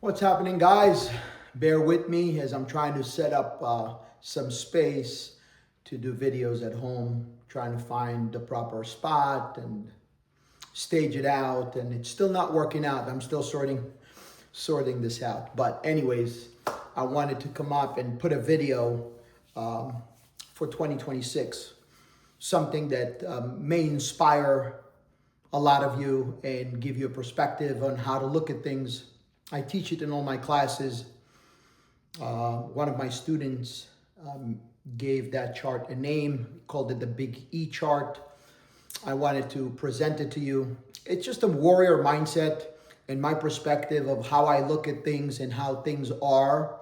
What's happening, guys? Bear with me as I'm trying to set up some space to do videos at home, trying to find the proper spot and stage it out, and it's still not working out. I'm still sorting this out. But anyways, I wanted to come up and put a video um, for 2026, something that may inspire a lot of you and give you a perspective on how to look at things. I teach it in all my classes. One of my students gave that chart a name, called it the Big E chart. I wanted to present it to you. It's just a warrior mindset and my perspective of how I look at things and how things are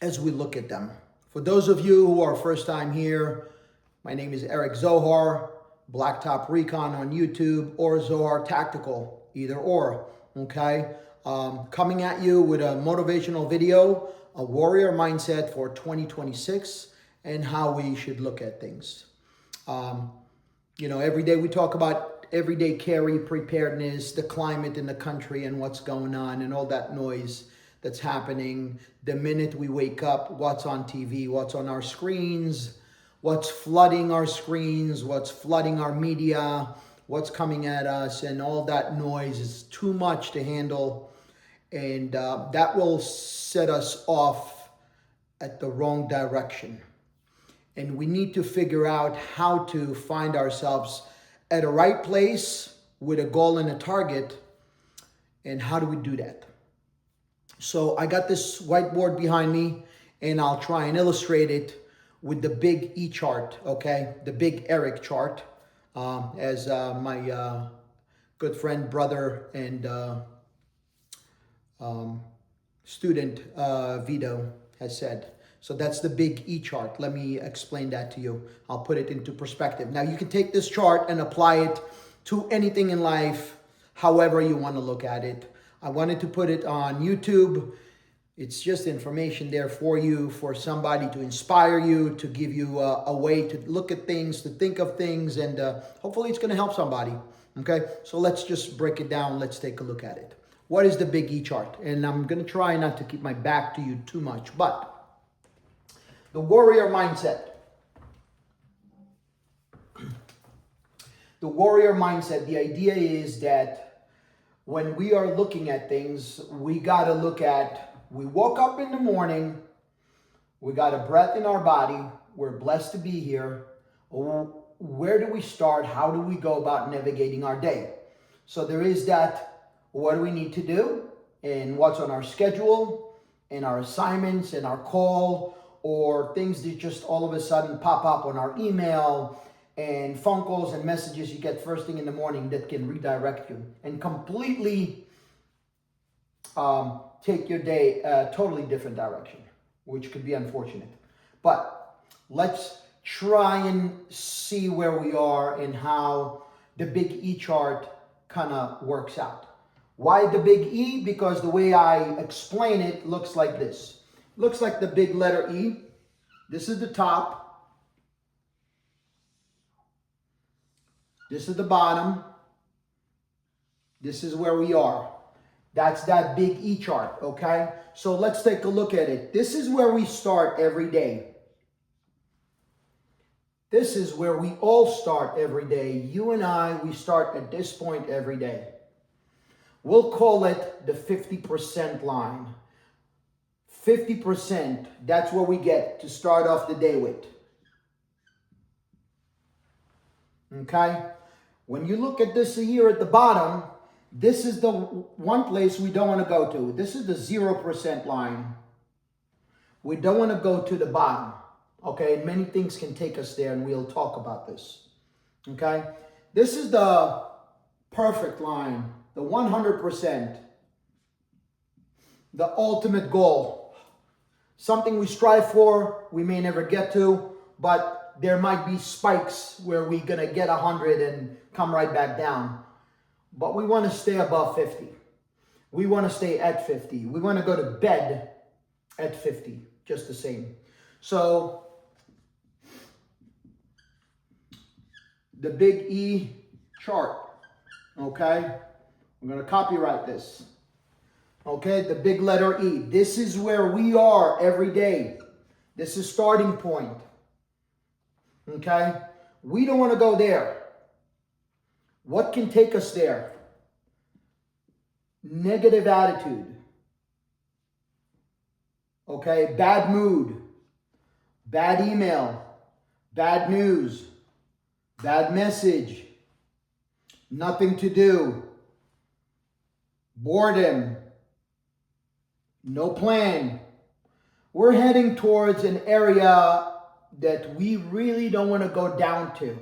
as we look at them. For those of you who are first time here, my name is Eric Zohar, Blacktop Recon on YouTube, or Zohar Tactical, either or, okay? Coming at you with a motivational video, a warrior mindset for 2026, and how we should look at things. Every day we talk about everyday carry preparedness, the climate in the country and what's going on and all that noise that's happening. The minute we wake up, what's on TV, what's on our screens, what's flooding our screens, what's flooding our media, what's coming at us, and all that noise is too much to handle. And that will set us off at the wrong direction. And we need to figure out how to find ourselves at a right place with a goal and a target. And how do we do that? So I got this whiteboard behind me, and I'll try and illustrate it with the Big E chart, okay? The Big Eric chart, as my good friend, brother, and student Vito has said. So that's the Big E chart. Let me explain that to you. I'll put it into perspective. Now you can take this chart and apply it to anything in life, however you want to look at it. I wanted to put it on YouTube. It's just information there for you, for somebody to inspire you, to give you a way to look at things, to think of things, and hopefully it's going to help somebody. Okay, so let's just break it down. Let's take a look at it. What is the Big E chart? And I'm going to try not to keep my back to you too much, but the warrior mindset. The warrior mindset, the idea is that when we are looking at things, we got to look at, we woke up in the morning, we got a breath in our body, we're blessed to be here. Where do we start? How do we go about navigating our day? So there is that, what do we need to do? And what's on our schedule, and our assignments, and our call, or things that just all of a sudden pop up on our email, and phone calls and messages you get first thing in the morning that can redirect you and completely take your day a totally different direction, which could be unfortunate. But let's try and see where we are and how the Big E chart kind of works out. Why the Big E? Because the way I explain it looks like this. Looks like the big letter E. This is the top. This is the bottom. This is where we are. That's that Big E chart, okay? So let's take a look at it. This is where we start every day. This is where we all start every day. You and I, we start at this point every day. We'll call it the 50% line. 50%, that's where we get to start off the day with. Okay? When you look at this here at the bottom, this is the one place we don't want to go to. This is the 0% line. We don't want to go to the bottom. Okay? And many things can take us there, and we'll talk about this. Okay? This is the perfect line, the 100%, the ultimate goal. Something we strive for, we may never get to, but there might be spikes where we're going to get 100 and come right back down. But we want to stay above 50. We want to stay at 50. We want to go to bed at 50, just the same. So the Big E chart, okay? I'm going to copyright this. Okay, the big letter E. This is where we are every day. This is starting point. Okay, we don't want to go there. What can take us there? Negative attitude. Okay, bad mood, bad email, bad news, bad message, nothing to do, boredom, no plan. We're heading towards an area that we really don't want to go down to.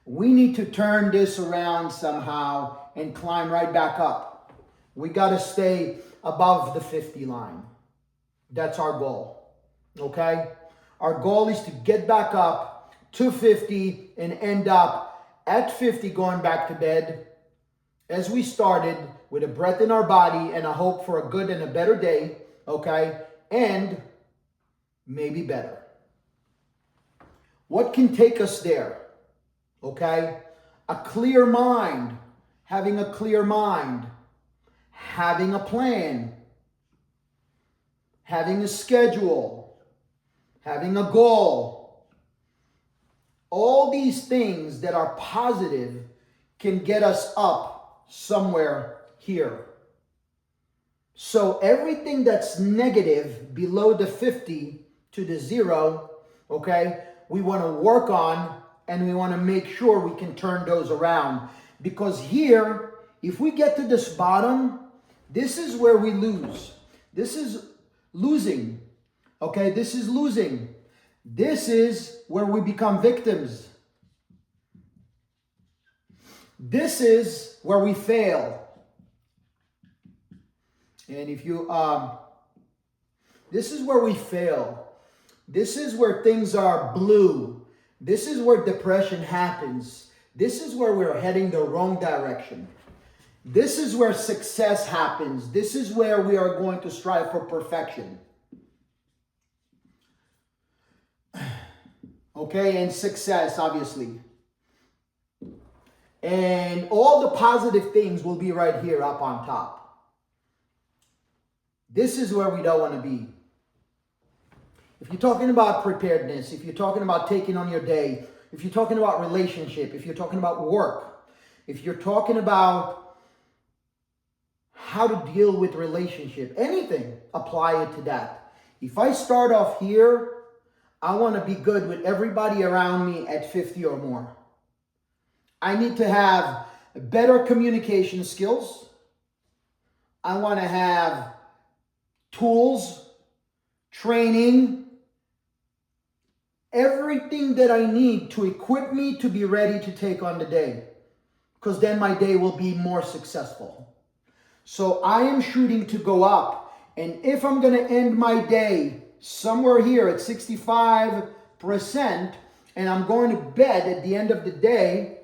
We need to turn this around somehow and climb right back up. We got to stay above the 50 line. That's our goal. Okay? Our goal is to get back up to 50 and end up at 50 going back to bed as we started, with a breath in our body and a hope for a good and a better day. Okay? And maybe better. What can take us there? Okay? A clear mind. Having a clear mind. Having a plan. Having a schedule. Having a goal. All these things that are positive can get us up somewhere here. So everything that's negative below the 50 to the 0, okay, we want to work on, and we want to make sure we can turn those around. Because here, if we get to this bottom, this is where we lose. This is losing. Okay, this is losing. This is where we become victims. This is where we fail. And if you, this is where we fail. This is where things are blue. This is where depression happens. This is where we're heading the wrong direction. This is where success happens. This is where we are going to strive for perfection. Okay, and success, obviously. And all the positive things will be right here up on top. This is where we don't want to be. If you're talking about preparedness, if you're talking about taking on your day, if you're talking about relationship, if you're talking about work, if you're talking about how to deal with relationship, anything, apply it to that. If I start off here, I want to be good with everybody around me at 50 or more. I need to have better communication skills. I want to have tools, training, everything that I need to equip me to be ready to take on the day. Because then my day will be more successful. So I am shooting to go up. And if I'm going to end my day somewhere here at 65%, and I'm going to bed at the end of the day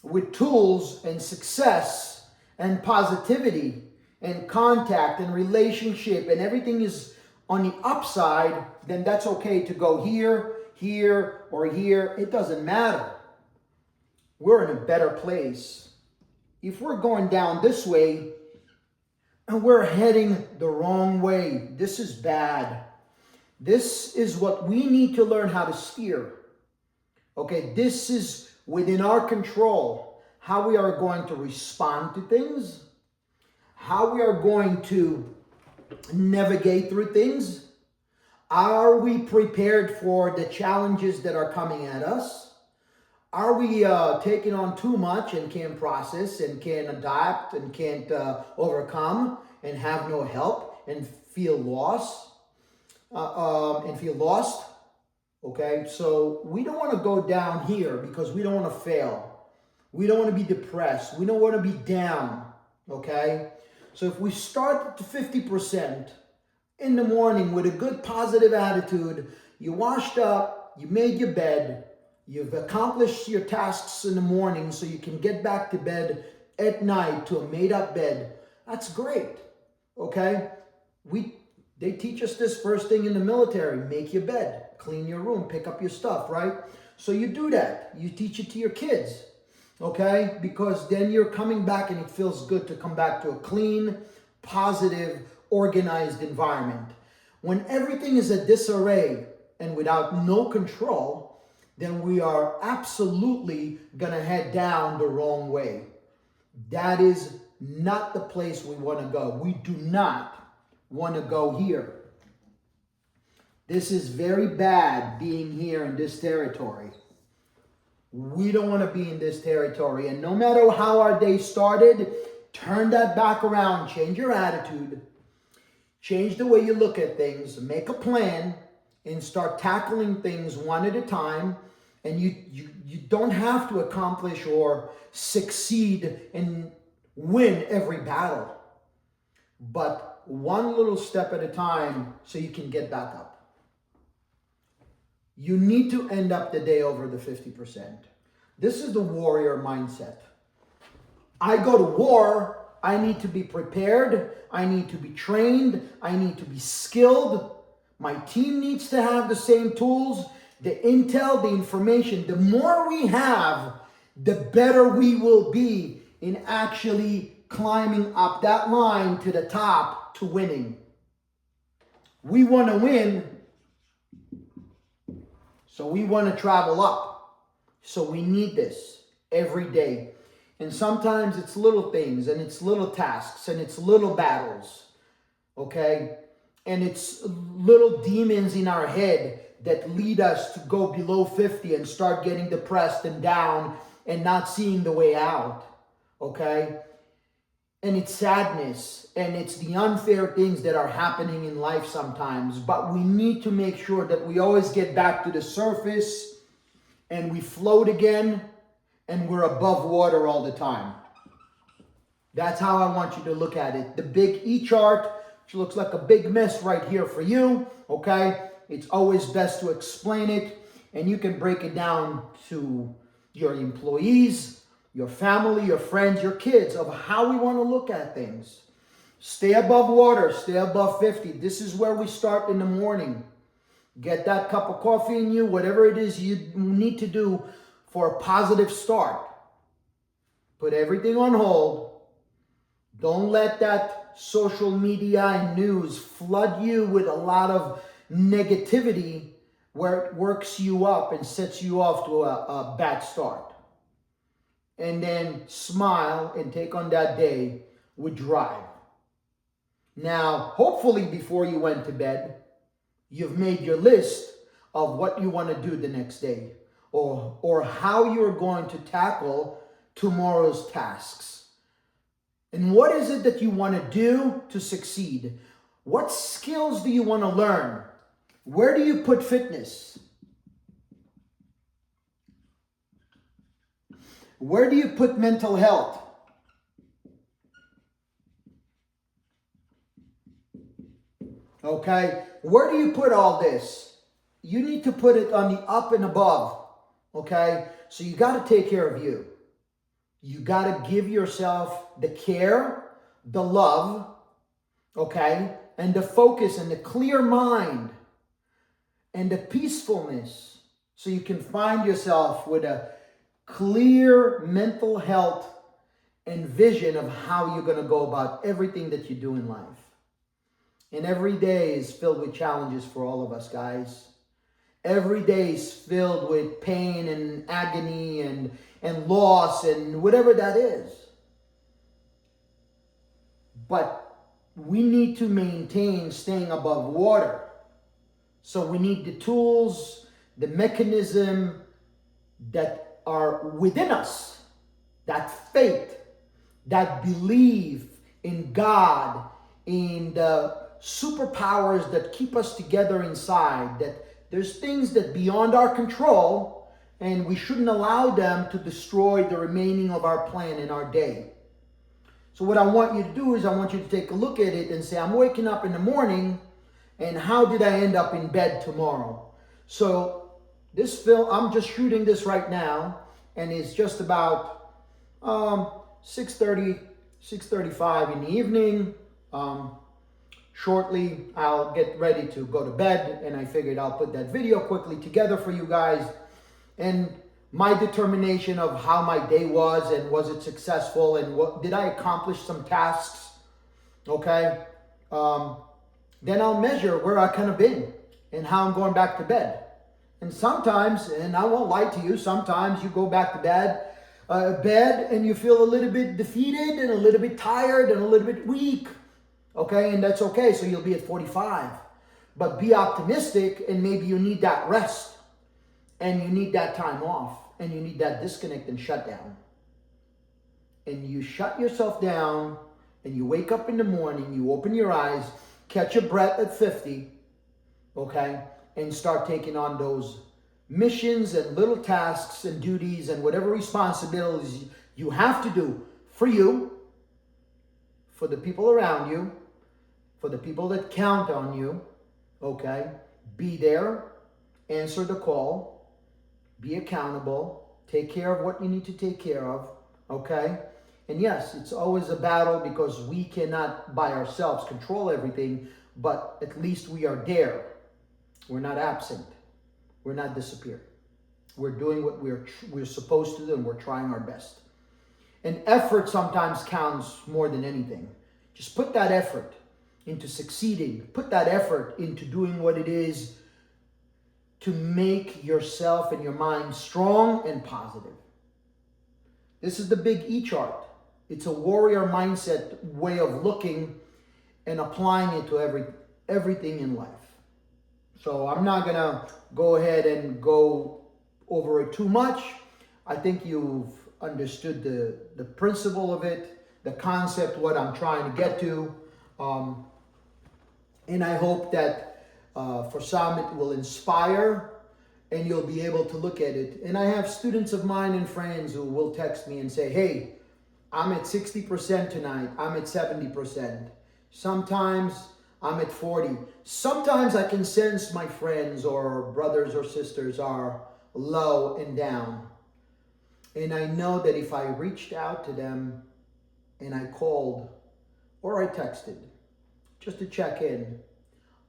with tools and success and positivity and contact and relationship, and everything is on the upside, then that's okay to go here, here, or here. It doesn't matter. We're in a better place. If we're going down this way, and we're heading the wrong way, this is bad. This is what we need to learn how to steer. Okay, this is within our control. How we are going to respond to things, how we are going to navigate through things. Are we prepared for the challenges that are coming at us? Are we taking on too much and can't process and can't adapt and can't overcome and have no help and feel lost? Okay, so we don't want to go down here because we don't want to fail. We don't want to be depressed. We don't want to be down. Okay, so if we start at 50% in the morning with a good positive attitude, you washed up, you made your bed, you've accomplished your tasks in the morning so you can get back to bed at night to a made up bed. That's great. Okay, they teach us this first thing in the military. Make your bed, clean your room, pick up your stuff, right? So you do that. You teach it to your kids, okay? Because then you're coming back and it feels good to come back to a clean, positive, organized environment. When everything is a disarray and without no control, then we are absolutely going to head down the wrong way. That is not the place we want to go. We do not want to go here. This is very bad being here in this territory. We don't want to be in this territory. And no matter how our day started, turn that back around. Change your attitude. Change the way you look at things. Make a plan and start tackling things one at a time. And you don't have to accomplish or succeed and win every battle. But one little step at a time so you can get back up. You need to end up the day over the 50%. This is the warrior mindset. I go to war, I need to be prepared, I need to be trained, I need to be skilled. My team needs to have the same tools, the intel, the information. The more we have, the better we will be in actually climbing up that line to the top to winning. We want to win, so we want to travel up. So we need this every day. And sometimes it's little things, and it's little tasks, and it's little battles, okay? And it's little demons in our head that lead us to go below 50 and start getting depressed and down and not seeing the way out, okay? And it's sadness, and it's the unfair things that are happening in life sometimes. But we need to make sure that we always get back to the surface and we float again and we're above water all the time. That's how I want you to look at it. The big E chart, which looks like a big mess right here for you, okay? It's always best to explain it, and you can break it down to your employees, your family, your friends, your kids, of how we want to look at things. Stay above water, stay above 50. This is where we start in the morning. Get that cup of coffee in you, whatever it is you need to do for a positive start. Put everything on hold. Don't let that social media and news flood you with a lot of negativity where it works you up and sets you off to a bad start. And then smile and take on that day with drive. Now, hopefully before you went to bed, you've made your list of what you want to do the next day, or how you're going to tackle tomorrow's tasks. And what is it that you want to do to succeed? What skills do you want to learn? Where do you put fitness? Where do you put mental health? Okay, where do you put all this? You need to put it on the up and above. Okay, so you got to take care of you. You got to give yourself the care, the love, okay, and the focus and the clear mind and the peacefulness, so you can find yourself with a clear mental health and vision of how you're going to go about everything that you do in life. And every day is filled with challenges for all of us, guys. Every day is filled with pain and agony and loss and whatever that is. But we need to maintain staying above water. So we need the tools, the mechanism that are within us, that faith, that belief in God, in the superpowers that keep us together inside, that there's things that beyond our control, and we shouldn't allow them to destroy the remaining of our plan in our day. So what I want you to do is I want you to take a look at it and say, I'm waking up in the morning, and how did I end up in bed tomorrow? So this film, I'm just shooting this right now, and it's just about 6:30, 6:35 in the evening. Shortly, I'll get ready to go to bed, and I figured I'll put that video quickly together for you guys. And my determination of how my day was, and was it successful, and what did I accomplish some tasks, okay? then I'll measure where I kind of been and how I'm going back to bed. And sometimes, and I won't lie to you, sometimes you go back to bed and you feel a little bit defeated and a little bit tired and a little bit weak. Okay, and that's okay. So you'll be at 45. But be optimistic, and maybe you need that rest and you need that time off and you need that disconnect and shutdown. And you shut yourself down and you wake up in the morning, you open your eyes, catch a breath at 50, okay, and start taking on those missions and little tasks and duties and whatever responsibilities you have to do for you, for the people around you, for the people that count on you, okay? Be there, answer the call, be accountable, take care of what you need to take care of, okay? And yes, it's always a battle because we cannot by ourselves control everything, but at least we are there. We're not absent. We're not disappeared. We're doing what we're supposed to do, and we're trying our best. And effort sometimes counts more than anything. Just put that effort into succeeding. Put that effort into doing what it is to make yourself and your mind strong and positive. This is the big E chart. It's a warrior mindset way of looking and applying it to everything in life. So I'm not going to go ahead and go over it too much. I think you've understood the principle of it, the concept, what I'm trying to get to. And I hope that for some it will inspire and you'll be able to look at it. And I have students of mine and friends who will text me and say, hey, I'm at 60% tonight. I'm at 70%. Sometimes I'm at 40. Sometimes I can sense my friends or brothers or sisters are low and down. And I know that if I reached out to them and I called or I texted just to check in,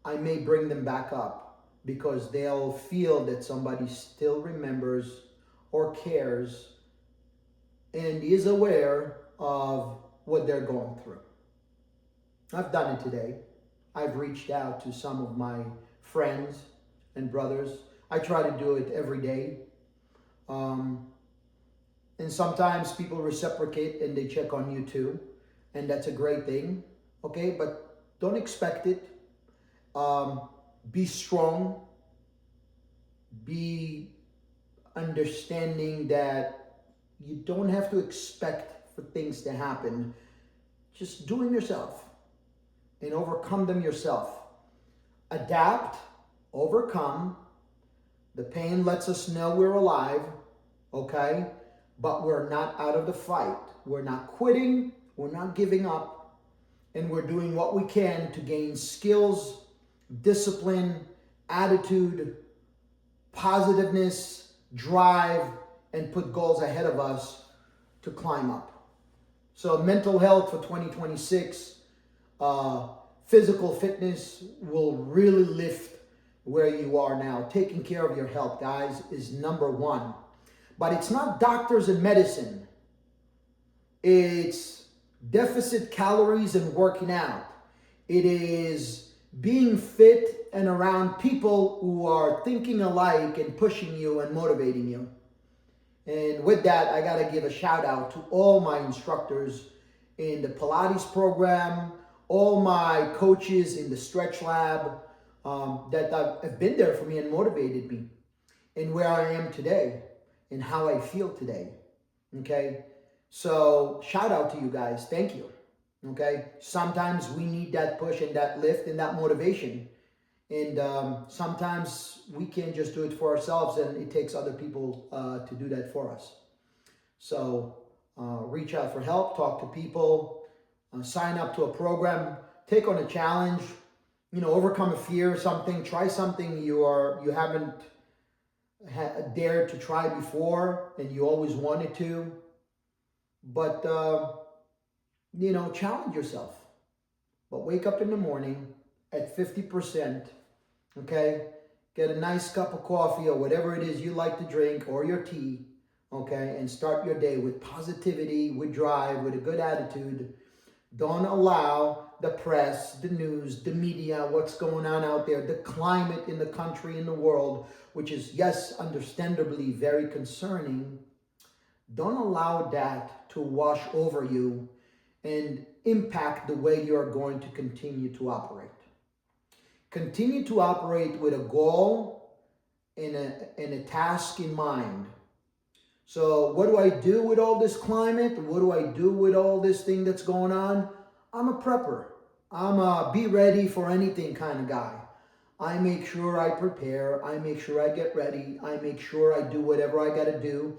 I may bring them back up because they'll feel that somebody still remembers or cares and is aware of what they're going through. I've done it today. I've reached out to some of my friends and brothers. I try to do it every day. And sometimes people reciprocate and they check on you too. And that's a great thing. Okay, but don't expect it. Be strong. Be understanding that you don't have to expect for things to happen. Just do them yourself and overcome them yourself. Adapt, overcome. The pain lets us know we're alive, okay? But we're not out of the fight. We're not quitting. We're not giving up. And we're doing what we can to gain skills, discipline, attitude, positiveness, drive, and put goals ahead of us to climb up. So mental health for 2026, physical fitness will really lift where you are now. Taking care of your health, guys, is number one. But it's not doctors and medicine. It's deficit calories and working out. It is being fit and around people who are thinking alike and pushing you and motivating you. And with that, I got to give a shout out to all my instructors in the Pilates program, all my coaches in the Stretch Lab that have been there for me and motivated me in where I am today and how I feel today. Okay? So shout out to you guys. Thank you. Okay? Sometimes we need that push and that lift and that motivation. And sometimes we can't just do it for ourselves, and it takes other people to do that for us. So reach out for help, talk to people, sign up to a program, take on a challenge, overcome a fear, something, try something you haven't dared to try before and you always wanted to. But, challenge yourself. But wake up in the morning at 50%, okay? Get a nice cup of coffee or whatever it is you like to drink, or your tea, okay? And start your day with positivity, with drive, with a good attitude. Don't allow the press, the news, the media, what's going on out there, the climate in the country, in the world, which is, yes, understandably very concerning, don't allow that to wash over you and impact the way you're going to continue to operate. Continue to operate with a goal and a task in mind. So what do I do with all this climate? What do I do with all this thing that's going on? I'm a prepper. I'm a be ready for anything kind of guy. I make sure I prepare. I make sure I get ready. I make sure I do whatever I got to do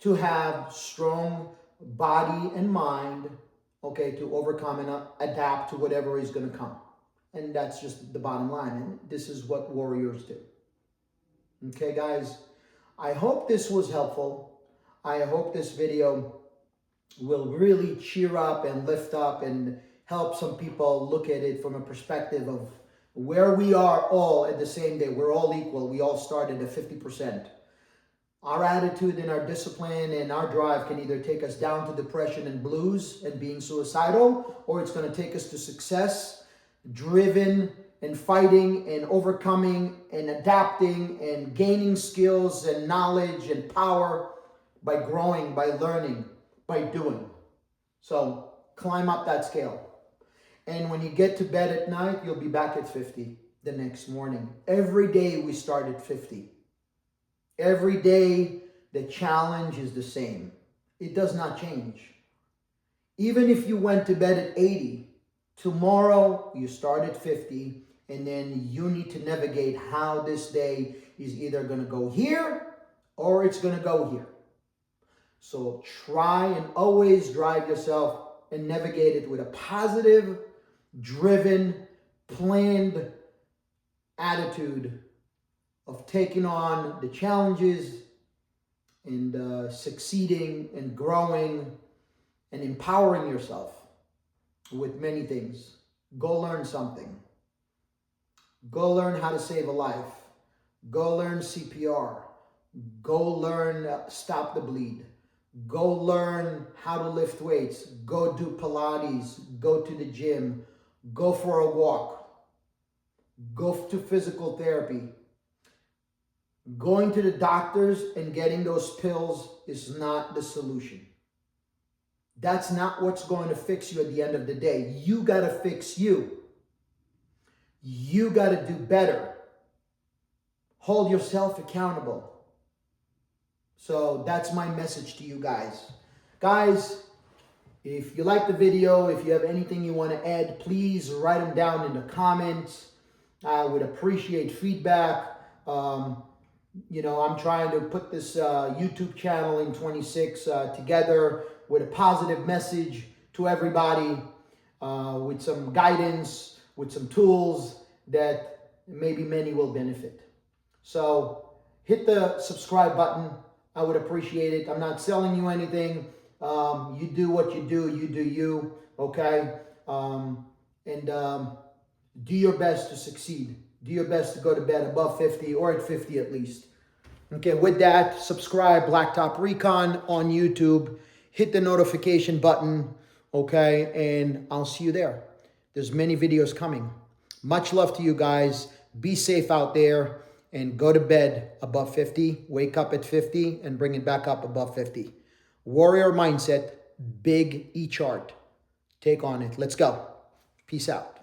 to have strong body and mind, okay, to overcome and adapt to whatever is going to come. And that's just the bottom line. And this is what warriors do. Okay, guys, I hope this was helpful. I hope this video will really cheer up and lift up and help some people look at it from a perspective of where we are all at the same day. We're all equal. We all started at 50%. Our attitude and our discipline and our drive can either take us down to depression and blues and being suicidal, or it's going to take us to success, driven and fighting and overcoming and adapting and gaining skills and knowledge and power by growing, by learning, by doing. So climb up that scale. And when you get to bed at night, you'll be back at 50 the next morning. Every day we start at 50. Every day the challenge is the same. It does not change. Even if you went to bed at 80, tomorrow you start at 50, and then you need to navigate how this day is either going to go here or it's going to go here. So try and always drive yourself and navigate it with a positive, driven, planned attitude of taking on the challenges and succeeding and growing and empowering yourself with many things. Go learn something. Go learn how to save a life. Go learn CPR. Go learn stop the bleed. Go learn how to lift weights. Go do Pilates. Go to the gym. Go for a walk. Go to physical therapy. Going to the doctors and getting those pills is not the solution. That's not what's going to fix you at the end of the day. You got to fix you. You got to do better. Hold yourself accountable. So that's my message to you guys. Guys, if you like the video, if you have anything you want to add, please write them down in the comments. I would appreciate feedback. I'm trying to put this YouTube channel in 26 together with a positive message to everybody, with some guidance, with some tools that maybe many will benefit. So hit the subscribe button. I would appreciate it. I'm not selling you anything. You do what you do. You do you, okay? Do your best to succeed. Do your best to go to bed above 50 or at 50 at least. Okay, with that, subscribe Blacktop Recon on YouTube. Hit the notification button, okay? And I'll see you there. There's many videos coming. Much love to you guys. Be safe out there and go to bed above 50. Wake up at 50 and bring it back up above 50. Warrior mindset, big E chart. Take on it. Let's go. Peace out.